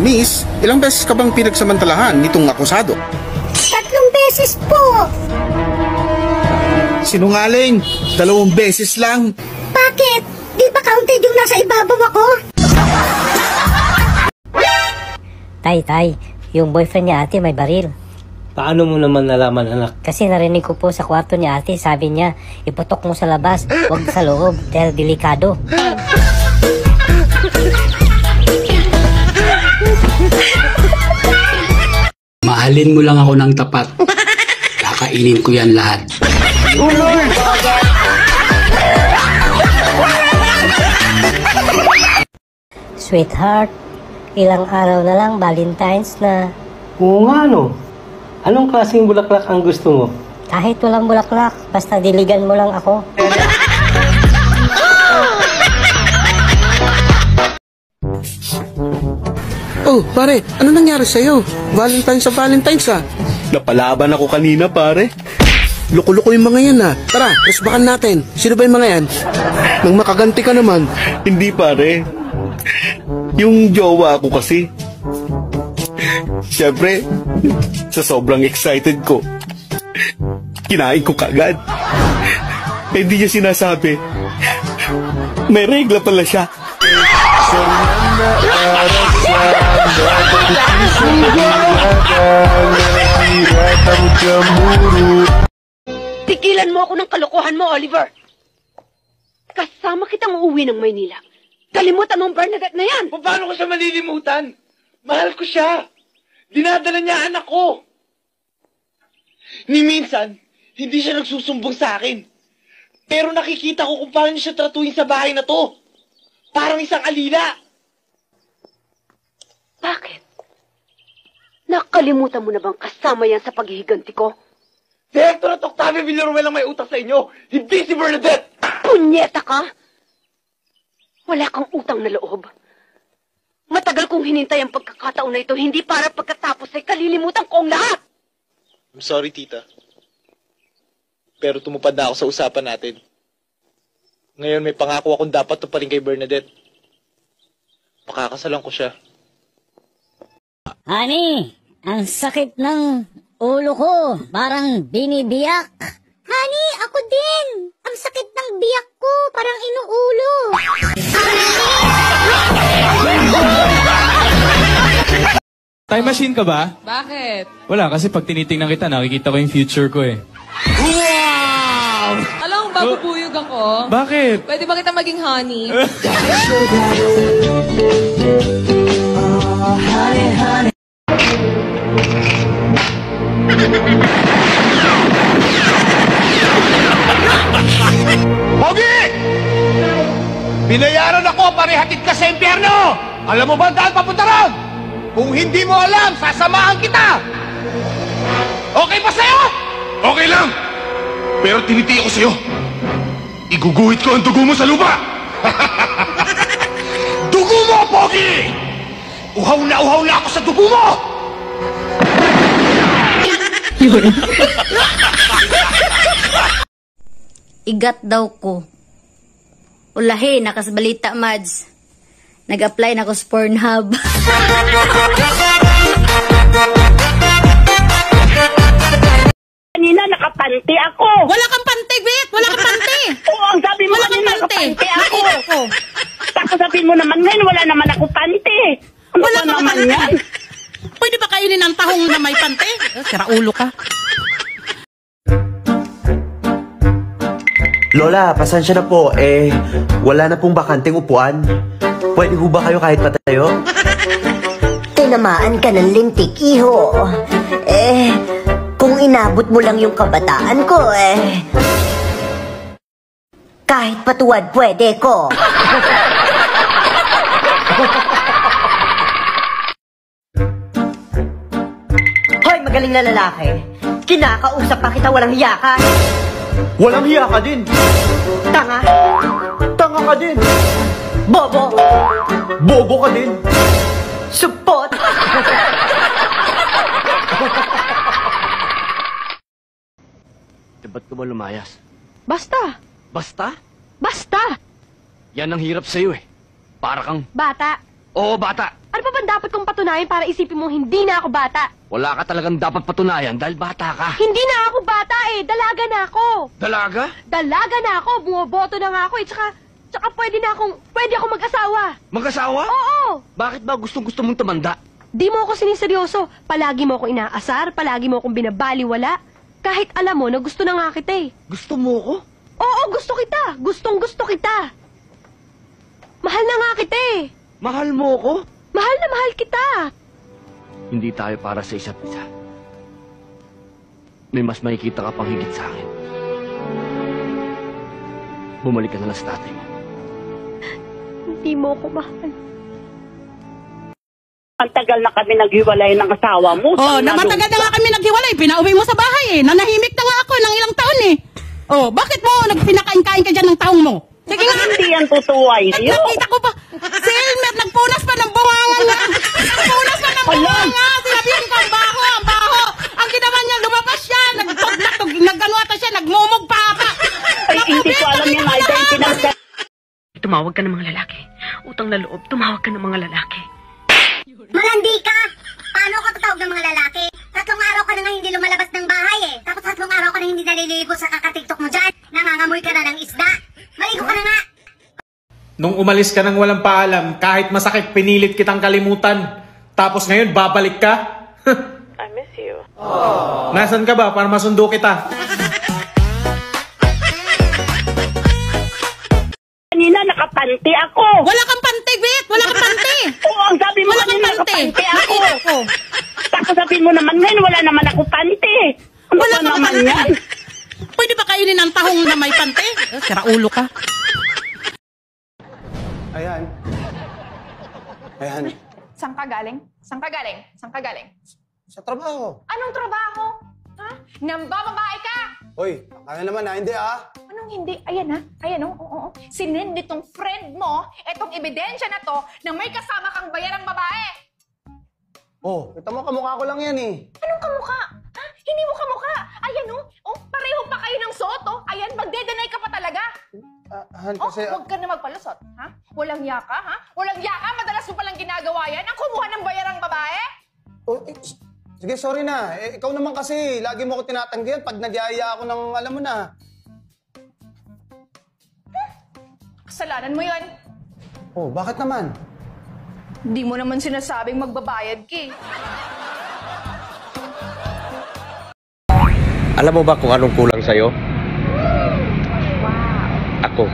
Miss, ilang beses ka bang pinagsamantalahan nitong akusado? 3 beses po. Sinungaling, 2 beses lang. Bakit? Di ba counted yung nasa ibabaw ako? Tay, yung boyfriend ni ate may baril. Paano mo naman nalaman, anak? Kasi narinig ko po sa kwarto ni ate, sabi niya, iputok mo sa labas, huwag sa loob, dahil delikado. Mahalin mo lang ako ng tapat. Kakainin ko yan lahat. Sweetheart, ilang araw na lang Valentine's na. Oo nga, no? Anong klaseng bulaklak ang gusto mo? Kahit walang bulaklak, basta diligan mo lang ako. Oh, pare, ano nangyari sa'yo? Valentine's ah. Napalaban ako kanina, pare. Loko-loko yung mga yan, ah. Tara, resbakan natin. Sino ba yung mga yan? Nang makaganti ka naman. Hindi, pare. Yung jowa ko kasi. Siyempre, sa sobrang excited ko, kinain ko kagad. Hindi niya sinasabi. May regla pala siya. Tigilan mo ako ng kalokohan mo, Oliver. Kasama kitang uuwi ng Maynila. Kalimutan mong Bernadette na yan. Paano ko siya malilimutan? Mahal ko siya. Dinadala niya anak ko. Ni minsan, hindi siya nagsusumbong sa akin. Pero nakikita ko kung paano niya siya tratuin sa bahay na to. Parang isang alila. Bakit? Nakalimutan mo na bang kasama yan sa paghihiganti ko? Si Hector at Octavio Villaruel ang may utak sa inyo, hindi si Bernadette! Punyeta ka! Wala kang utang na loob. Matagal kong hinintay ang pagkakataon na ito, hindi para pagkatapos ay kalilimutan ko ang lahat! I'm sorry, tita. Pero tumupad na ako sa usapan natin. Ngayon may pangako akong dapat tuparin kay Bernadette. Pakakasalan ko siya. Honey, ang sakit ng ulo ko, parang binibiyak. Honey, ako din. Ang sakit ng biyak ko, parang inuulo. Time machine ka ba? Bakit? Wala, kasi pag tinitingnan kita, nakikita ko yung future ko eh. Wow! Alam mo, babubuyog ako. Bakit? Pwede ba kita maging honey? Pogi! Binayaran ako para ihatid ka sa impyerno! Alam mo ba dahil papunta ron? Kung hindi mo alam, sasamahan kita! Okay pa sa'yo? Okay lang! Pero tinitiyak ko sa'yo, iguguhit ko ang dugo mo sa lupa! Dugo mo, Pogi! Uhaw na ako sa dugo mo! Igat daw ko. Ulahi, nakasbalita, Mads. Nag-apply na ko sa Pornhub. Kanina nakapante ako. Wala kang pante, Bet! Wala kang pante! Oo, ang sabi mo kanina nakapante ako. Tapos sabihin mo naman ngayon, wala naman ako pante. Ano Wala ba kang naman pante. yan? Pwede ba kainin ang tahong na may pante? Sira ulo ka. Lola, pasensya na po. Wala na pong bakanting upuan. Pwede ho ba kayo kahit patayo? Tinamaan ka ng lintik, iho. Kung inabot mo lang yung kabataan ko, kahit patuwad pwede ko. Hoy, magaling na lalaki. Kinakausap pa kita, walang hiya ka. Walang hiya ka din. Tanga. Tanga ka din. Bobo. Bobo ka din. Supot. Ba't ka ba lumayas? Basta. Basta? Basta. Yan ang hirap sa'yo eh. Para kang... Bata. Oo, bata. Ano pa ba dapat kong patunayan para isipin mo hindi na ako bata? Wala ka talagang dapat patunayan dahil bata ka. Hindi na ako bata eh. Dalaga na ako. Dalaga? Dalaga na ako. Bumoboto na nga ako eh. Tsaka pwede ako mag-asawa. Mag-asawa? Oo. Bakit ba gustong-gusto mong tumanda? Di mo ako siniseryoso. Palagi mo ako inaasar. Palagi mo akong binabaliwala. Kahit alam mo na gusto na nga kita eh. Gusto mo ko? Oo, gusto kita. Gustong-gusto kita. Mahal na nga kita eh. Mahal mo ko? Mahal na mahal kita. Hindi tayo para sa isa't isa. May mas makikita ka pang higit sa akin. Bumalik ka na lang sa tatay mo. Hindi mo ako mahal. Ang tagal na kami naghiwalay ng asawa mo. Oh, matagal na nga kami naghiwalay. Pinauwi mo sa bahay eh. Nanahimik na nga ako ng ilang taon eh. Oh, bakit mo nagpinakain-kain ka dyan ng taong mo? Sige nga. Hindi yan totoo ay yun. Nakita ko pa. Si Elmer, nagpunas pa ng bunganga niya. Nagpunas pa ng bunganga. Sinabihan ko, ang baho, ang baho. Ang ginawa niya, lumabas siya. Nag-ano ata siya, nagmumog pa ata. Ay, hindi ko alam yung identity. Tumawag ka ng mga lalaki. Utang na loob, tumawag ka ng mga lalaki. Malandi ka! Paano ka tatawag ng mga lalaki? 3 araw ka na nga hindi lumalabas ng bahay eh. Tapos 3 araw ka na hindi naliligo sa kakatiktok mo dyan. Nangangamoy ka na ng isda. Maligo ka na nga! Nung umalis ka nang walang paalam, kahit masakit pinilit kitang kalimutan. Tapos ngayon, babalik ka? I miss you. Nasaan ka ba para masundo kita? Kanina nakapanti ako. Wala kang panty, Bet! Wala kang panty! Oo, ang sabi mo Wala kanina kang panty. nakapanti ako. Nakita ko. Tapos sabihin mo naman ngayon, wala naman ako panti. Ano Wala ba kang naman panty. yan? Pwede ba kainin ang tahong na may panty? Sira ulo ka. Ayan. Ayan. Saan ka galing? Saan ka galing? Saan ka galing? Sa trabaho. Anong trabaho? Ha? Nambababae ka? Hoy, kaya naman na, hindi ah. Anong hindi? Ayan ha? Ayan o. Oo. Sinend nitong friend mo, etong ebidensya na to, na may kasama kang bayarang babae. Oh, kita mo kamukha ko lang yan eh. Anong kamukha? Ha? Hindi mo kamukha. Ayan o. Oh, pareho pa kayo ng suot oh. Ayan, magde-deny ka pa talaga. Han, kasi... Huwag ka na magpalusot. Ha? Walang yaka, ha? Walang yaka? Madalas mo palang ginagawa yan? Ang kumuha ng bayarang babae? Oh, sige, sorry na. Ikaw naman kasi, lagi mo ko tinatanggihan pag nagyaya ako ng alam mo na. Kasalanan mo yun. Oh, bakit naman? Hindi mo naman sinasabing magbabayad ki. Alam mo ba kung anong kulang sa'yo? Wow. Ako.